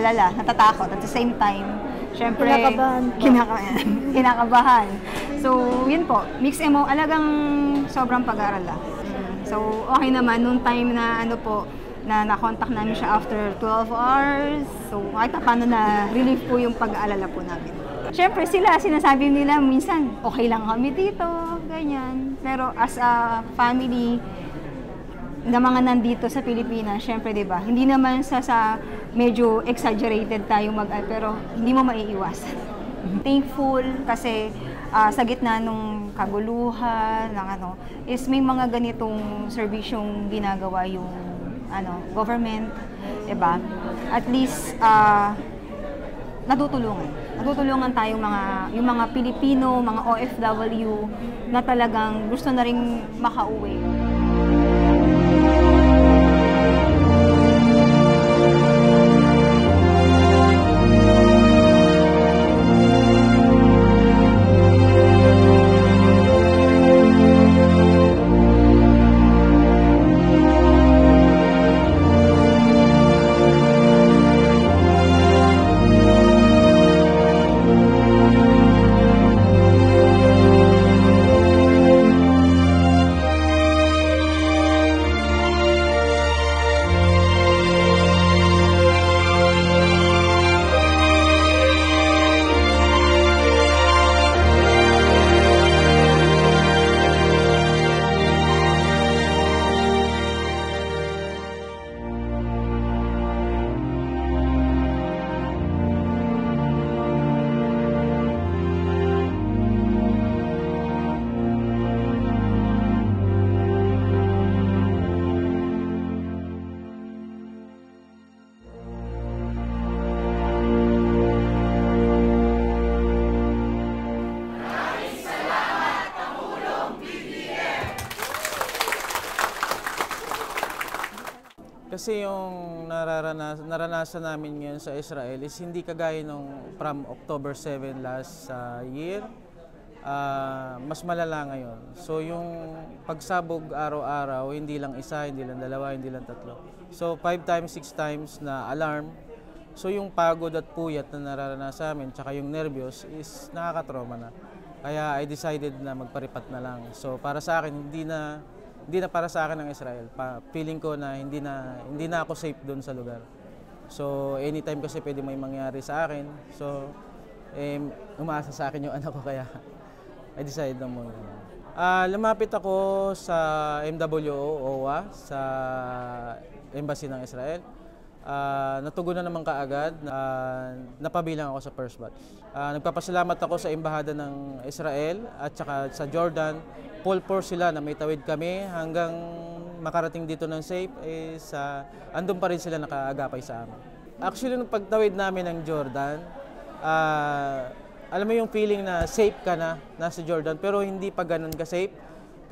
nag-aalala, natatakot. At the same time, syempre, kinakabahan. So, yun po, alagang sobrang pag-aaral. So, okay naman, nung time na na na-contact namin siya after 12 hours. So, kahit paano na relief po yung pag-aalala po namin. Syempre, sinasabi nila, minsan, okay lang kami dito, ganyan. Pero as a family, na mga nandito sa Pilipinas, syempre, di ba, hindi naman sa medyo exaggerated tayo pero hindi mo maiiwasan. Thankful kasi sa gitna nung kaguluhan, is may mga ganitong serbisyong ginagawa yung government, di ba? At least, natutulungan tayong yung mga Pilipino, mga OFW na talagang gusto na ring makauwi. Kasi yung naranasan namin ngayon sa Israel is hindi kagaya nung from October 7 last year, mas malala ngayon. So yung pagsabog araw-araw, hindi lang isa, hindi lang dalawa, hindi lang tatlo. So 5 times, 6 times na alarm. So yung pagod at puyat na nararanasan namin, tsaka yung nervyos is nakakatrauma na. Kaya I decided na magparipat na lang. So para sa akin, hindi na para sa akin ang Israel. Feeling ko na hindi na ako safe doon sa lugar. So anytime kasi pwede may mangyari sa akin. So umaasa sa akin yung anak ko kaya I decided na muna. Lumapit ako sa MWO, OWA, sa Embassy ng Israel. Natugunan naman kaagad, napabilang ako sa first batch. Nagpapasalamat ako sa Embahada ng Israel at saka sa Jordan. Full force sila na may tawid kami hanggang makarating dito ng safe, andun pa rin sila nakaagapay sa amin. Actually, nung pagtawid namin ng Jordan, alam mo yung feeling na safe ka na, nasa Jordan, pero hindi pa ganun ka safe.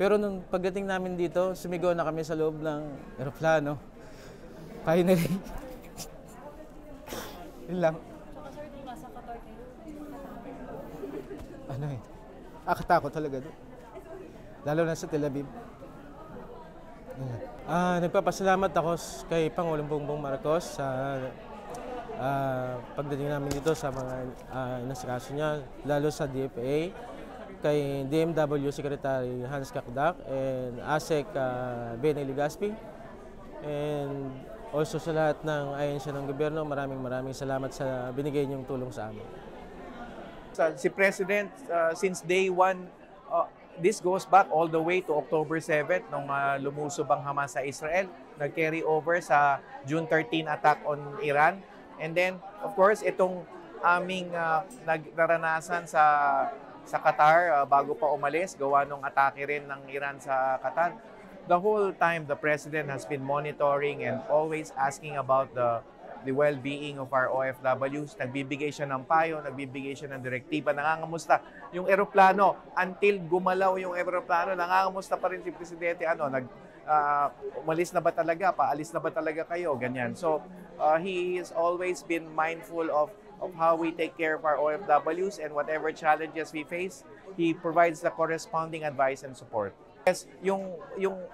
Pero nung pagdating namin dito, sumigaw na kami sa loob ng eroplano. Finally. Yun lang. Saka sir, kung nasa Qatar kayo, Katakot talaga doon. Lalo na sa Tel Aviv. Nagpapasalamat ako kay Pangulong Bongbong Marcos sa pagdating namin dito sa mga inasikaso niya, lalo sa DFA, kay DMW Secretary Hans Kakdak and ASEC Benny Ligaspi, and also sa lahat ng ahensya ng gobyerno. Maraming salamat sa binigay niyong tulong sa amin. Si President, since day one, this goes back all the way to October 7 nung lumusob ang Hamas sa Israel. Nag-carry over sa June 13 attack on Iran. And then, of course, itong aming naranasan sa Qatar bago pa umalis, gawa nung atake rin ng Iran sa Qatar. The whole time, the President has been monitoring and always asking about the well-being of our OFWs. Nagbibigay siya ng payo, nagbibigay siya ng direktiba, nangangamusta yung eroplano. Until gumalaw yung eroplano, nangangamusta pa rin si Presidente. Umalis na ba talaga? Paalis na ba talaga kayo? Ganyan. So, he has always been mindful of how we take care of our OFWs, and whatever challenges we face, he provides the corresponding advice and support. Yes, yung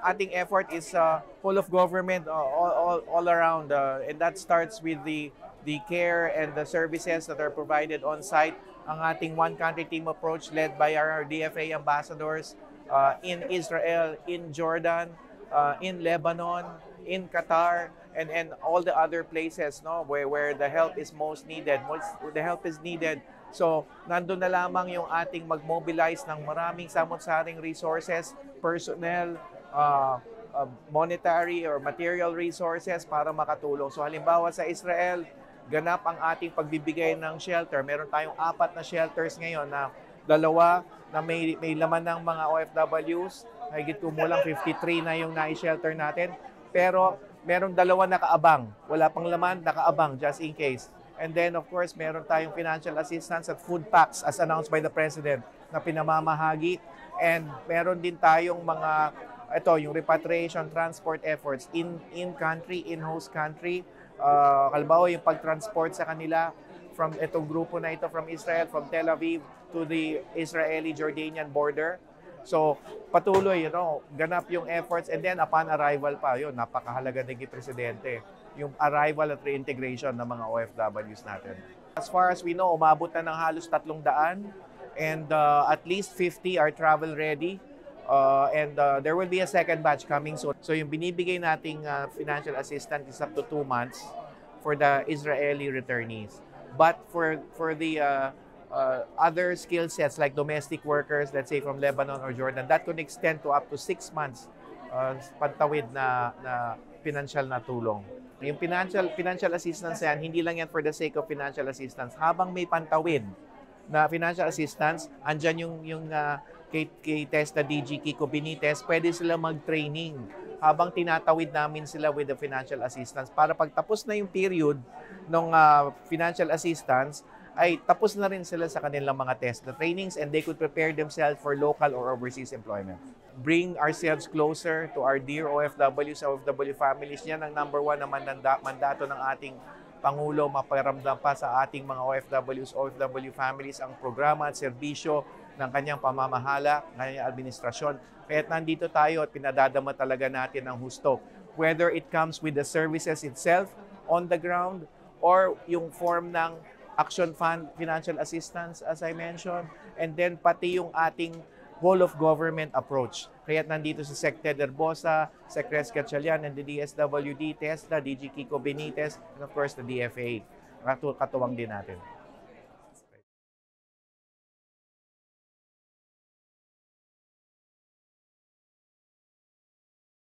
ating effort is full of government all around, and that starts with the the care and the services that are provided on site. Ang ating one country team approach led by our DFA ambassadors in Israel, in Jordan, in Lebanon, in Qatar, and all the other places, no, where the help is most needed. The help is needed. So, nandun na lamang yung ating mag-mobilize ng maraming samot-saring resources, personnel, monetary or material resources para makatulong. So, halimbawa sa Israel, ganap ang ating pagbibigay ng shelter. Meron tayong 4 na shelters ngayon na 2 na may laman ng mga OFWs. Higit kumulang 53 na yung nai-shelter natin. Pero meron 2 nakaabang. Wala pang laman, nakaabang just in case. And then of course, meron tayong financial assistance at food packs as announced by the President na pinamamahagi. And meron din tayong mga, yung repatriation transport efforts in country, in host country. Halimbawa yung pag-transport sa kanila from itong grupo na ito from Israel, from Tel Aviv to the Israeli-Jordanian border. So, patuloy, ganap yung efforts, and then upon arrival pa, napakahalaga din kay Presidente, yung arrival at reintegration ng mga OFWs natin. As far as we know, umabot na ng halos 300 and at least 50 are travel ready. And there will be a second batch coming soon. So yung binibigay nating financial assistance is up to 2 months for the Israeli returnees. But for the other skill sets like domestic workers, let's say from Lebanon or Jordan, that could extend to up to 6 months pantawid na financial na tulong. Yung financial assistance yan, hindi lang yan for the sake of financial assistance. Habang may pantawid na financial assistance, andyan yung kay TESDA DG Kiko Benitez, pwede sila mag-training habang tinatawid namin sila with the financial assistance para pagtapos na yung period ng financial assistance, ay tapos na rin sila sa kanilang mga TESDA trainings and they could prepare themselves for local or overseas employment. Bring ourselves closer to our dear OFWs, OFW families. Yan ang number 1 na mandato ng ating Pangulo, maparamdam pa sa ating mga OFWs, OFW families ang programa at serbisyo ng kanyang pamamahala, ng kanyang administrasyon. Kaya't nandito tayo at pinadadama talaga natin ang husto. Whether it comes with the services itself on the ground or yung form ng Action Fund financial assistance as I mentioned, and then pati yung ating whole of government approach. Kaya't nandito si Sec. Ted Herbosa, Sec. Res. Gatchalian, and the DSWD, TESDA, DG Kiko Benitez, and of course the DFA. Katuwang din natin.